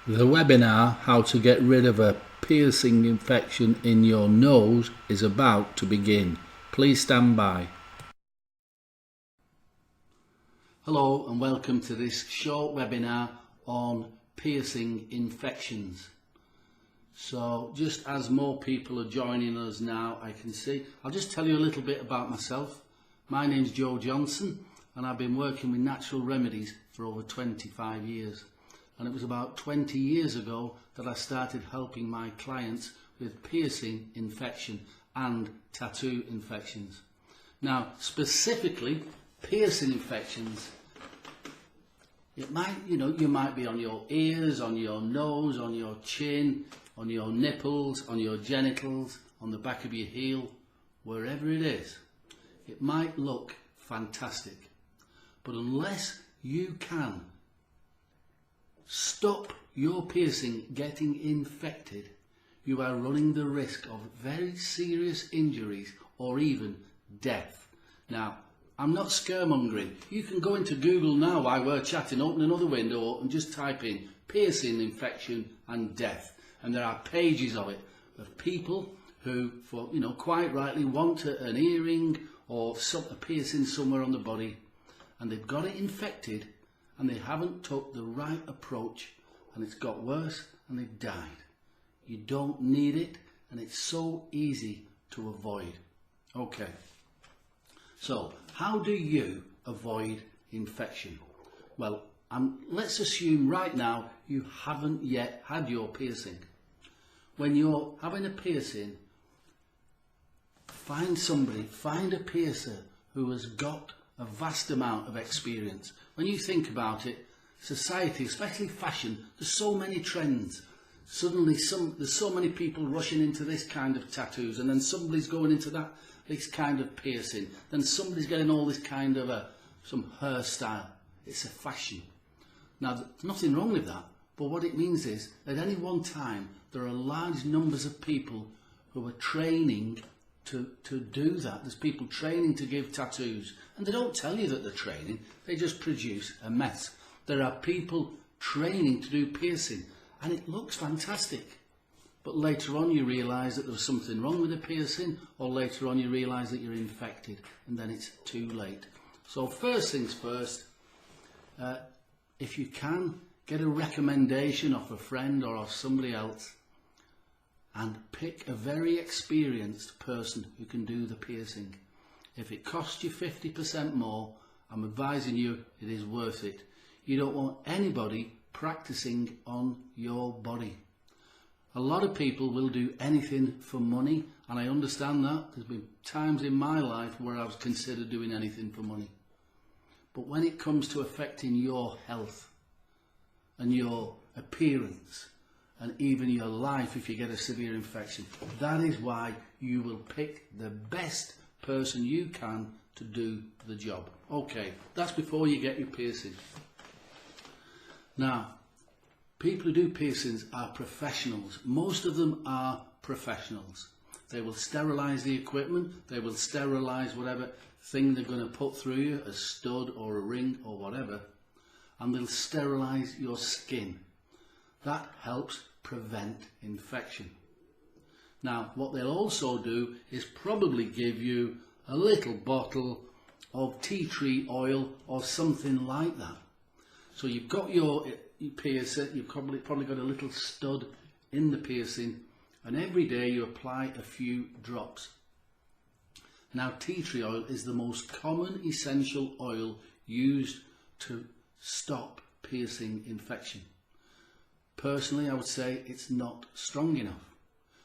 The webinar, How to Get Rid of a Piercing Infection in Your Nose, is about to begin. Please stand by. Hello and welcome to this short webinar on piercing infections. So just as more people are joining us now, I can see, I'll just tell you a little bit about myself. My name's Joe Johnson and I've been working with natural remedies for over 25 years. And it was about 20 years ago that I started helping my clients with piercing infection and tattoo infections. Now, specifically, piercing infections, it might, you might be on your ears, on your nose, on your chin, on your nipples, on your genitals, on the back of your heel, wherever it is. It might look fantastic, but unless you can stop your piercing getting infected, you are running the risk of very serious injuries or even death. Now, I'm not scaremongering. You can go into Google now while we're chatting, open another window and just type in piercing infection and death. And there are pages of it, of people who, for quite rightly, want an earring or a piercing somewhere on the body, and they've got it infected and they haven't took the right approach and it's got worse and they've died. You don't need it and it's so easy to avoid. Okay, so how do you avoid infection? Well, let's assume right now you haven't yet had your piercing. When you're having a piercing, find a piercer who has got a vast amount of experience. When you think about it, society, especially fashion, there's so many trends. Suddenly there's so many people rushing into this kind of tattoos, and then somebody's going into this kind of piercing, then somebody's getting all this kind of some hairstyle. It's a fashion. Now, there's nothing wrong with that, but what it means is at any one time there are large numbers of people who are training to do that. There's people training to give tattoos, and they don't tell you that they're training, they just produce a mess. There are people training to do piercing, and it looks fantastic, but later on you realise that there was something wrong with the piercing, or later on you realise that you're infected, and then it's too late. So first things first, if you can, get a recommendation of a friend or of somebody else, and pick a very experienced person who can do the piercing. If it costs you 50% more, I'm advising you it is worth it. You don't want anybody practicing on your body. A lot of people will do anything for money, and I understand that. There's been times in my life where I've considered doing anything for money. But when it comes to affecting your health and your appearance, and even your life if you get a severe infection, that is why you will pick the best person you can to do the job. Okay, that's before you get your piercing. Now, people who do piercings are professionals. Most of them are professionals. They will sterilise the equipment, they will sterilise whatever thing they're going to put through you, a stud or a ring or whatever, and they'll sterilise your skin. That helps prevent infection. Now, what they'll also do is probably give you a little bottle of tea tree oil or something like that. So you've got your piercer, you've probably got a little stud in the piercing, and every day you apply a few drops. Now, tea tree oil is the most common essential oil used to stop piercing infection. Personally, I would say it's not strong enough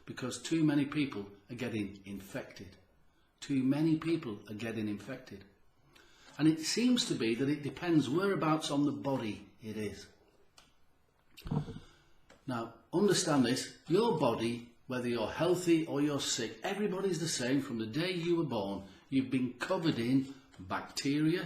because too many people are getting infected. Too many people are getting infected. And it seems to be that it depends whereabouts on the body it is. Now, understand this, your body, whether you're healthy or you're sick, everybody's the same from the day you were born. You've been covered in bacteria,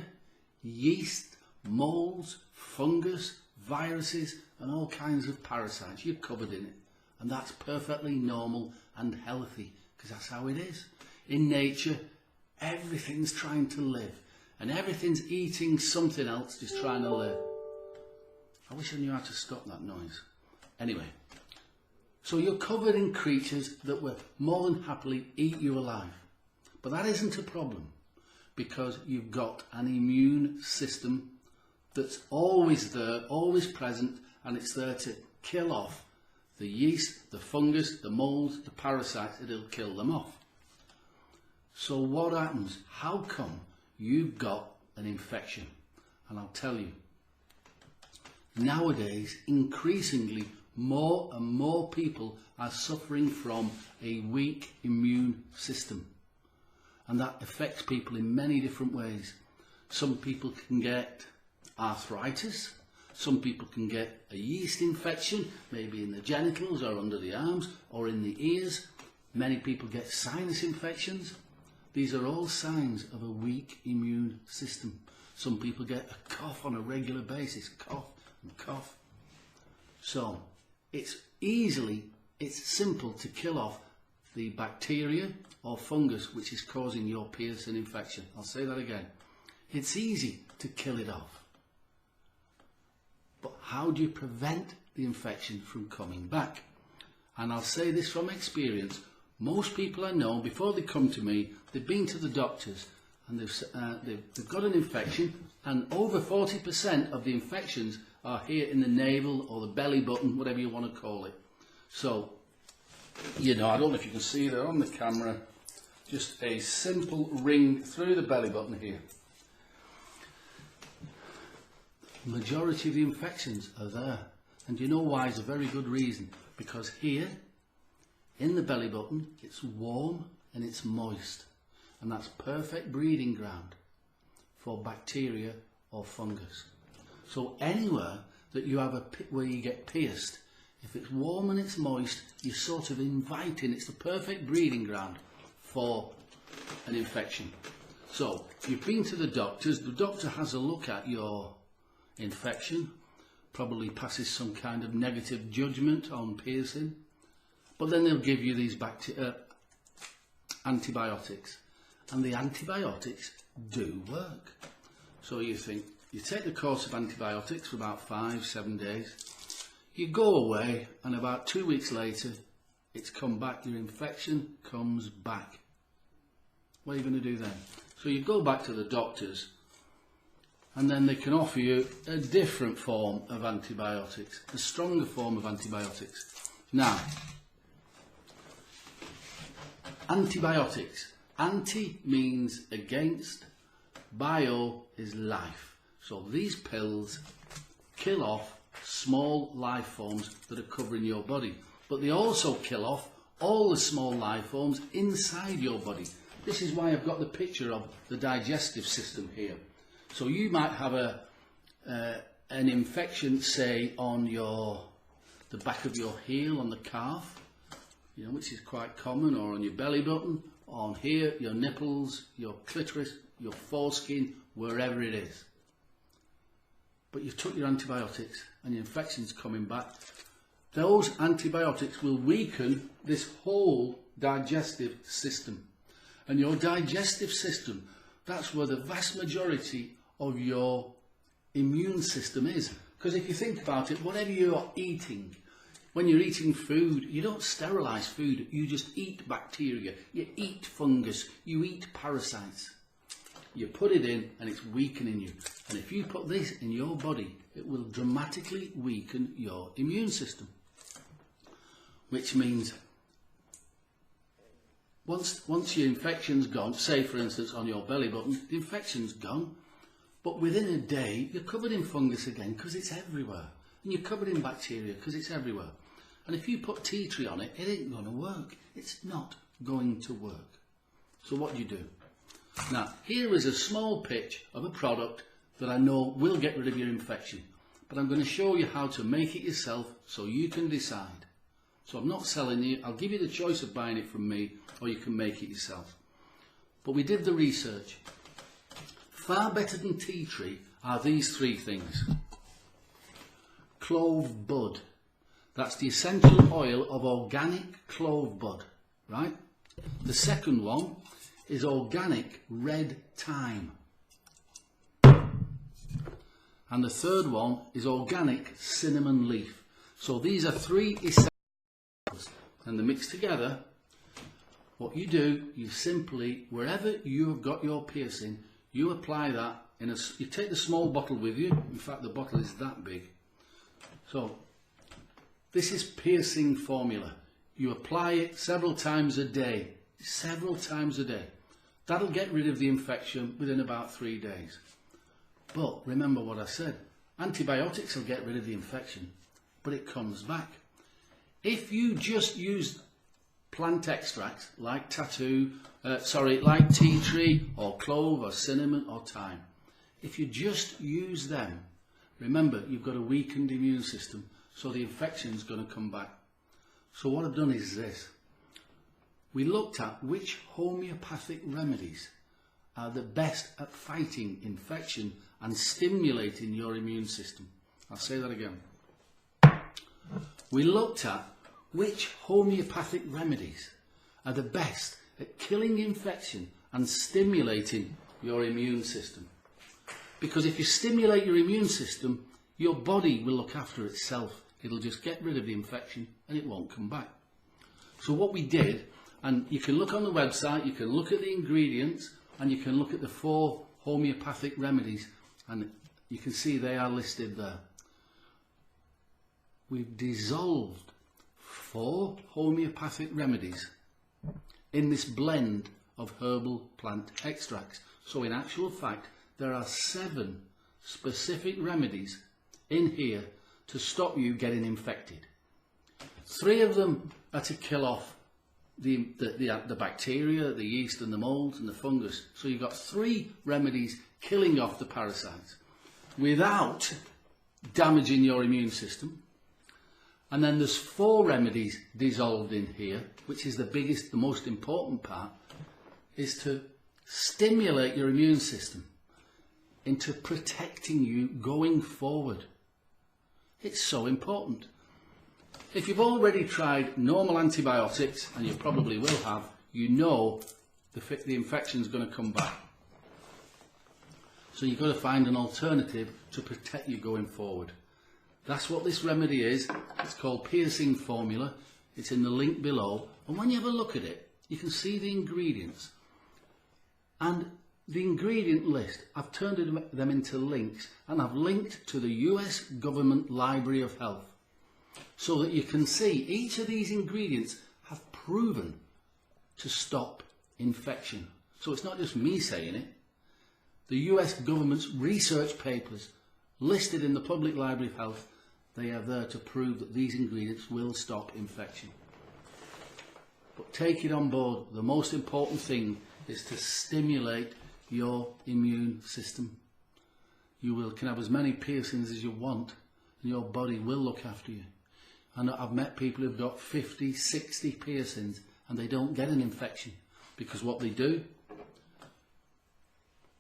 yeast, molds, fungus, viruses, and all kinds of parasites. You're covered in it, and that's perfectly normal and healthy because that's how it is. In nature, everything's trying to live, and everything's eating something else, just trying to live. I wish I knew how to stop that noise. Anyway, so you're covered in creatures that will more than happily eat you alive. But that isn't a problem, because you've got an immune system that's always there, always present, and it's there to kill off the yeast, the fungus, the molds, the parasites. It'll kill them off. So what happens? How come you've got an infection? And I'll tell you, nowadays, increasingly, more and more people are suffering from a weak immune system. And that affects people in many different ways. Some people can get arthritis. Some people can get a yeast infection, maybe in the genitals or under the arms or in the ears. Many people get sinus infections. These are all signs of a weak immune system. Some people get a cough on a regular basis, cough and cough. So it's simple to kill off the bacteria or fungus which is causing your piercing infection. I'll say that again. It's easy to kill it off. But how do you prevent the infection from coming back? And I'll say this from experience. Most people I know, before they come to me, they've been to the doctors and they've got an infection, and over 40% of the infections are here in the navel or the belly button, whatever you want to call it. So, you know, I don't know if you can see there on the camera, just a simple ring through the belly button here. The majority of the infections are there. And you know why? It's a very good reason. Because here, in the belly button, it's warm and it's moist. And that's perfect breeding ground for bacteria or fungus. So anywhere that you have where you get pierced, if it's warm and it's moist, you're sort of inviting, it's the perfect breeding ground for an infection. So you've been to the doctor has a look at your infection, probably passes some kind of negative judgment on piercing, but then they'll give you these antibiotics, and the antibiotics do work. So you think, you take the course of antibiotics for about 5-7 days, you go away, and about 2 weeks later, it's come back, your infection comes back. What are you going to do then? So you go back to the doctors, and then they can offer you a different form of antibiotics, a stronger form of antibiotics. Now, antibiotics. Anti means against, bio is life. So these pills kill off small life forms that are covering your body, but they also kill off all the small life forms inside your body. This is why I've got the picture of the digestive system here. So you might have an infection, say, on the back of your heel, on the calf, you know, which is quite common, or on your belly button, on here, your nipples, your clitoris, your foreskin, wherever it is. But you've took your antibiotics and your infection's coming back. Those antibiotics will weaken this whole digestive system. And your digestive system, that's where the vast majority of your immune system is. Because if you think about it, whatever you're eating, when you're eating food, you don't sterilize food, you just eat bacteria, you eat fungus, you eat parasites. You put it in and it's weakening you. And if you put this in your body, it will dramatically weaken your immune system. Which means once your infection's gone, say for instance on your belly button, the infection's gone, but within a day you're covered in fungus again because it's everywhere. And you're covered in bacteria because it's everywhere. And if you put tea tree on it, it ain't going to work. It's not going to work. So what do? Now, here is a small pitch of a product that I know will get rid of your infection. But I'm going to show you how to make it yourself so you can decide. So I'm not selling you, I'll give you the choice of buying it from me, or you can make it yourself. But we did the research. Far better than tea tree are these three things. Clove bud. That's the essential oil of organic clove bud, right? The second one is organic red thyme. And the third one is organic cinnamon leaf. So these are 3 essentials, and they're mixed together. What you do, you simply, wherever you have got your piercing, you apply that you take the small bottle with you. In fact, the bottle is that big. So this is piercing formula. You apply it several times a day. Several times a day. That'll get rid of the infection within about 3 days. But remember what I said. Antibiotics will get rid of the infection, but it comes back. If you just use plant extracts like like tea tree or clove or cinnamon or thyme, if you just use them, remember you've got a weakened immune system, so the infection is going to come back. So what I've done is this. We looked at which homeopathic remedies are the best at fighting infection and stimulating your immune system. I'll say that again. We looked at which homeopathic remedies are the best at killing infection and stimulating your immune system. Because if you stimulate your immune system, your body will look after itself. It'll just get rid of the infection and it won't come back. So what we did, and you can look on the website, you can look at the ingredients, and you can look at the 4 homeopathic remedies, and you can see they are listed there. We've dissolved 4 homeopathic remedies in this blend of herbal plant extracts. So in actual fact, there are 7 specific remedies in here to stop you getting infected. 3 of them are to kill off the bacteria, the yeast and the mold and the fungus. So you've got 3 remedies killing off the parasites without damaging your immune system. And then there's 4 remedies dissolved in here, which is the biggest, the most important part, is to stimulate your immune system into protecting you going forward. It's so important. If you've already tried normal antibiotics, and you probably will have, you know the infection's going to come back. So you've got to find an alternative to protect you going forward. That's what this remedy is. It's called Piercing Formula. It's in the link below. And when you have a look at it, you can see the ingredients. And the ingredient list, I've turned them into links, and I've linked to the US Government Library of Health, so that you can see each of these ingredients have proven to stop infection. So it's not just me saying it. The US government's research papers listed in the Public Library of Health, they are there to prove that these ingredients will stop infection. But take it on board. The most important thing is to stimulate your immune system. You can have as many piercings as you want, and your body will look after you. And I've met people who've got 50, 60 piercings and they don't get an infection, because what they do,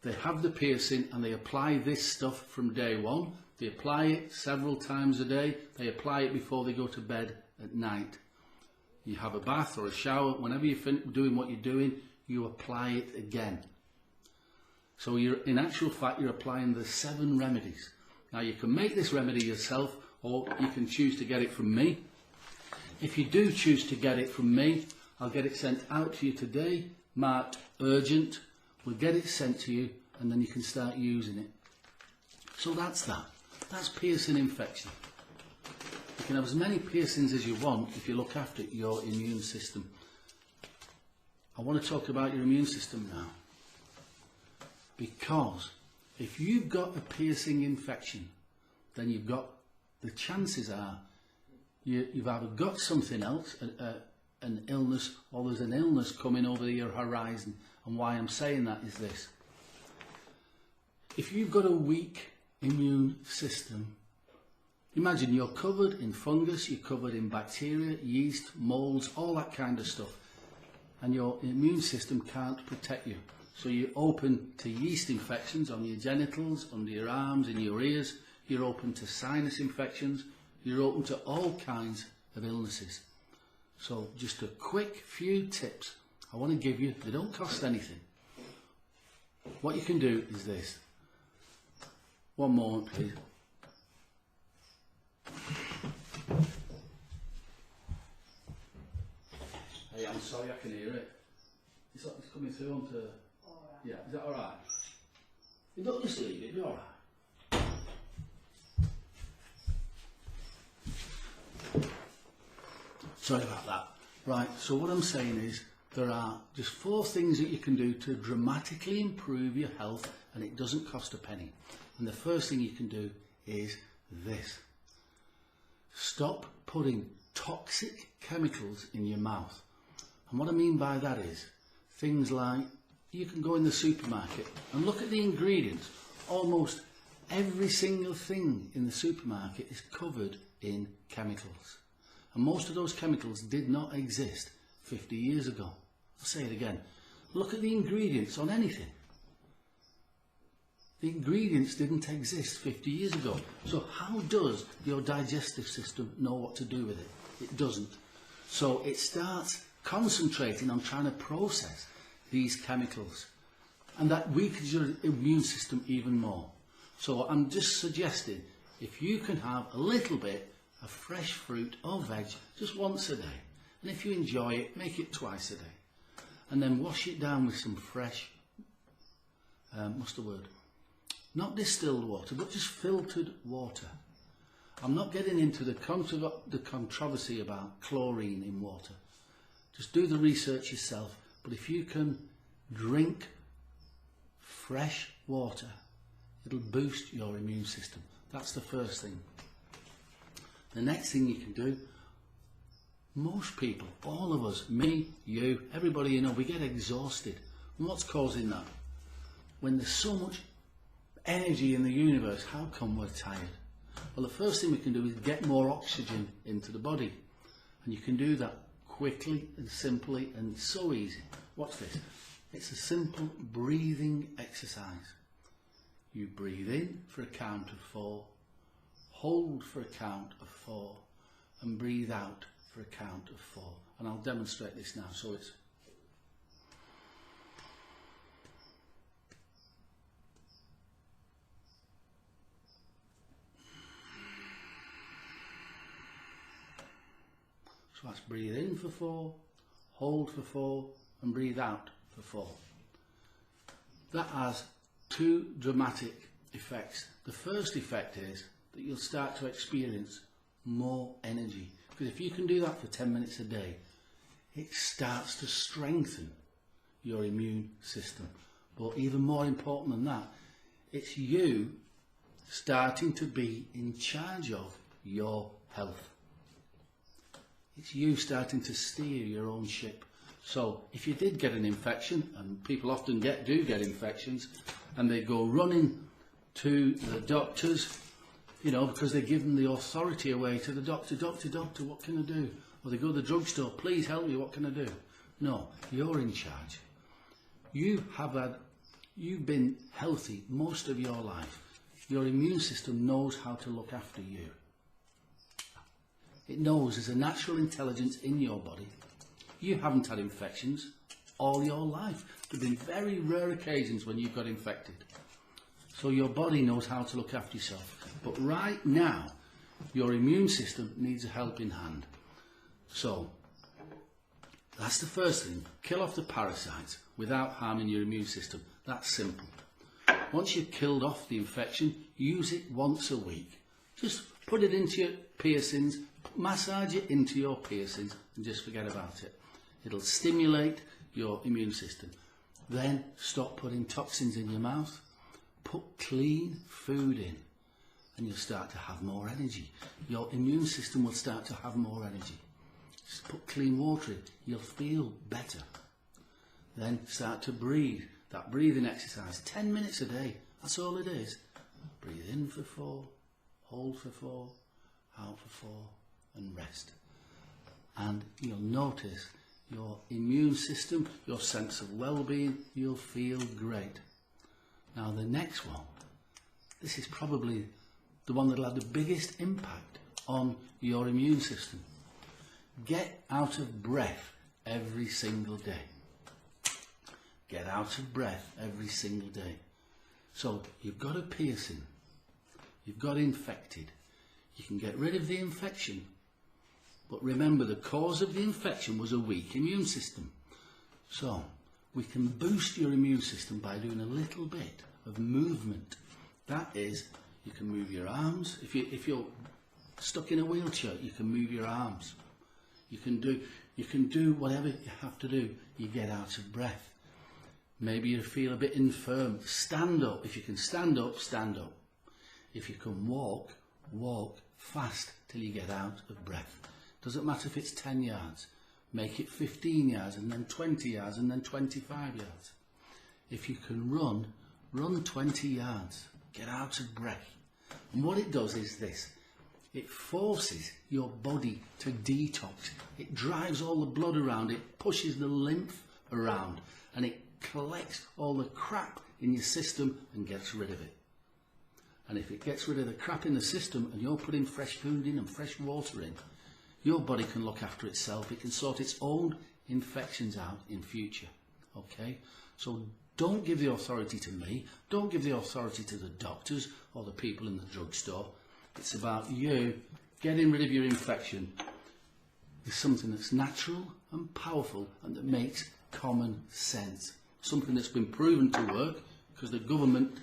they have the piercing and they apply this stuff from day 1. They apply it several times a day. They apply it before they go to bed at night. You have a bath or a shower. Whenever you're doing what you're doing, you apply it again. So in actual fact, you're applying the 7 remedies. Now you can make this remedy yourself, or you can choose to get it from me. If you do choose to get it from me, I'll get it sent out to you today, marked urgent. We'll get it sent to you, and then you can start using it. So that's that. That's piercing infection. You can have as many piercings as you want if you look after your immune system. I want to talk about your immune system now. Because if you've got a piercing infection, then you've got, the chances are you've either got something else, an illness, or there's an illness coming over your horizon. And why I'm saying that is this. If you've got a weak immune system, imagine you're covered in fungus, you're covered in bacteria, yeast, molds, all that kind of stuff. And your immune system can't protect you. So you're open to yeast infections on your genitals, under your arms, in your ears. You're open to sinus infections. You're open to all kinds of illnesses. So just a quick few tips I want to give you. They don't cost anything. What you can do is this. One moment, please. sorry, I can hear it. It's coming through onto... Alright. Yeah, is that alright? You don't just leave it, it'll be alright. Sorry about that. Right, so what I'm saying is there are just 4 things that you can do to dramatically improve your health, and it doesn't cost a penny. And the first thing you can do is this. Stop putting toxic chemicals in your mouth. And what I mean by that is things like, you can go in the supermarket and look at the ingredients. Almost every single thing in the supermarket is covered in chemicals. And most of those chemicals did not exist 50 years ago. I'll say it again. Look at the ingredients on anything. The ingredients didn't exist 50 years ago. So how does your digestive system know what to do with it? It doesn't. So it starts concentrating on trying to process these chemicals. And that weakens your immune system even more. So I'm just suggesting, if you can have a little bit of fresh fruit or veg just once a day, and if you enjoy it, make it twice a day, and then wash it down with some fresh, what's the word? Not distilled water, but just filtered water. I'm not getting into the controversy about chlorine in water. Just do the research yourself. But if you can drink fresh water, it'll boost your immune system. That's the first thing. The next thing you can do, most people, all of us, me, you, everybody you know, we get exhausted. And what's causing that? When there's so much energy in the universe, how come we're tired? Well, the first thing we can do is get more oxygen into the body. And you can do that quickly and simply, and it's so easy. Watch this. It's a simple breathing exercise. You breathe in for a count of 4, hold for a count of 4, and breathe out for a count of 4. And I'll demonstrate this now. So it's so that's breathe in for 4, hold for 4, and breathe out for 4. That has 2 dramatic effects. The first effect is that you'll start to experience more energy. Because if you can do that for 10 minutes a day, it starts to strengthen your immune system. But even more important than that, it's you starting to be in charge of your health. It's you starting to steer your own ship. So if you did get an infection, and people often do get infections, and they go running to the doctors, you know, because they give them the authority away to the doctor. Doctor, what can I do? Or they go to the drugstore, please help me, what can I do? No, you're in charge. You've been healthy most of your life. Your immune system knows how to look after you. It knows there's a natural intelligence in your body. You haven't had infections all your life. There have been very rare occasions when you've got infected. So your body knows how to look after yourself. But right now, your immune system needs a helping hand. So that's the first thing. Kill off the parasites without harming your immune system. That's simple. Once you've killed off the infection, use it once a week. Just put it into your piercings, massage it into your piercings, and just forget about it. It'll stimulate your immune system. Then stop putting toxins in your mouth. Put clean food in, and you'll start to have more energy. Your immune system will start to have more energy. Just put clean water in, you'll feel better. Then start to breathe. That breathing exercise, 10 minutes a day, that's all it is. Breathe in for 4, hold for 4, out for 4, and rest. And you'll notice your immune system, your sense of well-being, you'll feel great. Now the next one, this is probably the one that'll have the biggest impact on your immune system. Get out of breath every single day. Get out of breath every single day. So you've got a piercing, you've got infected. You can get rid of the infection But remember, the cause of the infection was a weak immune system. So we can boost your immune system by doing a little bit of movement. That is, you can move your arms. If you're stuck in a wheelchair, you can move your arms. You can do whatever you have to do. You get out of breath. Maybe you feel a bit infirm. Stand up. If you can stand up, stand up. If you can walk, walk fast till you get out of breath. Doesn't matter if it's 10 yards. Make it 15 yards and then 20 yards and then 25 yards. If you can run, run 20 yards. Get out of breath. And what it does is this. It forces your body to detox. It drives all the blood around. It pushes the lymph around. And it collects all the crap in your system and gets rid of it. And if it gets rid of the crap in the system and you're putting fresh food in and fresh water in, your body can look after itself. It can sort its own infections out in future. Okay? So don't give the authority to me. Don't give the authority to the doctors or the people in the drugstore. It's about you getting rid of your infection. It's something that's natural and powerful and that makes common sense. Something that's been proven to work because the government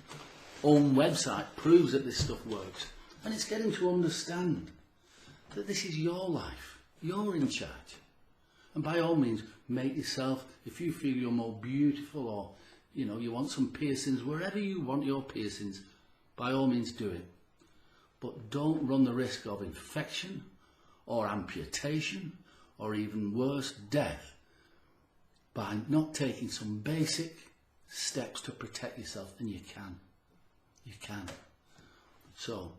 own website proves that this stuff works. And it's getting to understand that this is your life. You're in charge. And by all means, make yourself, if you feel you're more beautiful or, you know, you want some piercings, wherever you want your piercings, by all means do it. But don't run the risk of infection or amputation or even worse, death by not taking some basic steps to protect yourself. And you can. You can. So,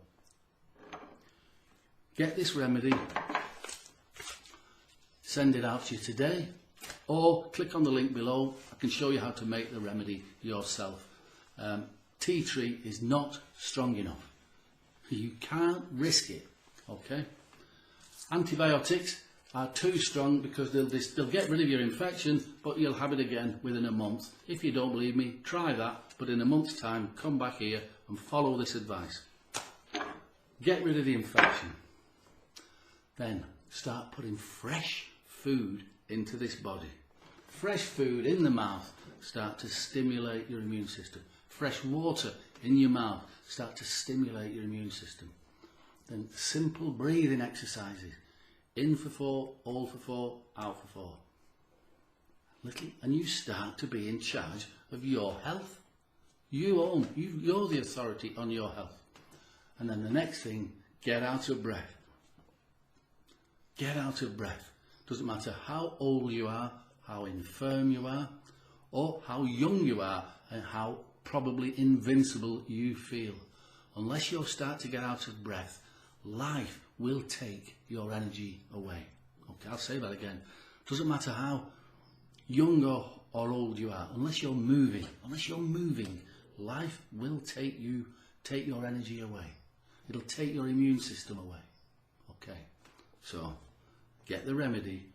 get this remedy, send it out to you today, or click on the link below. I can show you how to make the remedy yourself. Tea tree is not strong enough. You can't risk it, okay? Antibiotics are too strong because they'll get rid of your infection, but you'll have it again within a month. If you don't believe me, try that, but in a month's time, come back here and follow this advice. Get rid of the infection. Then start putting fresh food into this body. Fresh food in the mouth start to stimulate your immune system. Fresh water in your mouth start to stimulate your immune system. Then simple breathing exercises. In for 4, hold for 4, out for 4. And you start to be in charge of your health. You're the authority on your health. And then the next thing, get out of breath. Get out of breath. Doesn't matter how old you are, how infirm you are, or how young you are, and how probably invincible you feel. Unless you start to get out of breath, life will take your energy away. Okay, I'll say that again. Doesn't matter how young or old you are, unless you're moving, life will take your energy away. It'll take your immune system away. Okay, so get the remedy,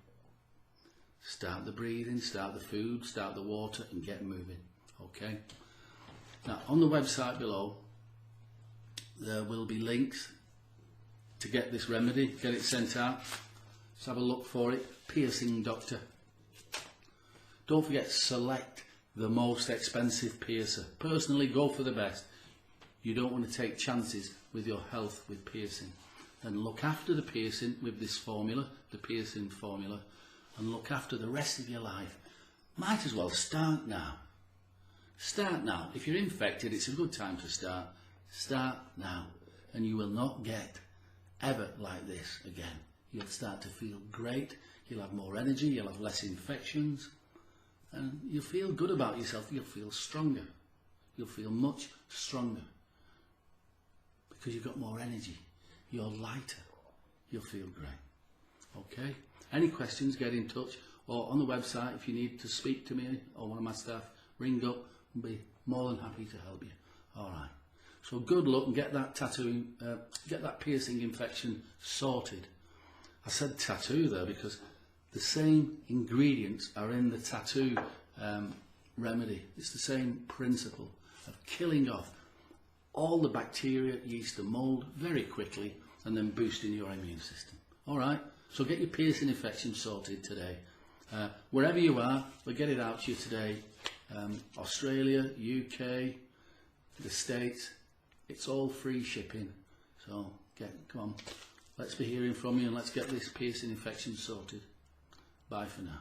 start the breathing, start the food, start the water, and get moving. Okay. Now on the website below, there will be links to get this remedy, get it sent out. Let's have a look for it. Piercing doctor. Don't forget, select the most expensive piercer. Personally, go for the best. You don't want to take chances with your health with piercing. Then look after the piercing with this formula, the piercing formula, and look after the rest of your life. Might as well start now. Start now. If you're infected, it's a good time to start. Start now, and you will not get ever like this again. You'll start to feel great. You'll have more energy. You'll have less infections. And you'll feel good about yourself. You'll feel stronger. You'll feel much stronger because you've got more energy. You're lighter. You'll feel great. Okay? Any questions, get in touch. Or on the website, if you need to speak to me or one of my staff, ring up and be more than happy to help you. All right. So good luck and get that tattoo, get that piercing infection sorted. I said tattoo there because the same ingredients are in the tattoo remedy. It's the same principle of killing off all the bacteria, yeast and mold very quickly and then boosting your immune system. All right, So get your piercing infection sorted today. Wherever you are, we'll get it out to you today. Australia, UK, the States, it's all free shipping. So come on, let's be hearing from you and let's get this piercing infection sorted. Bye for now.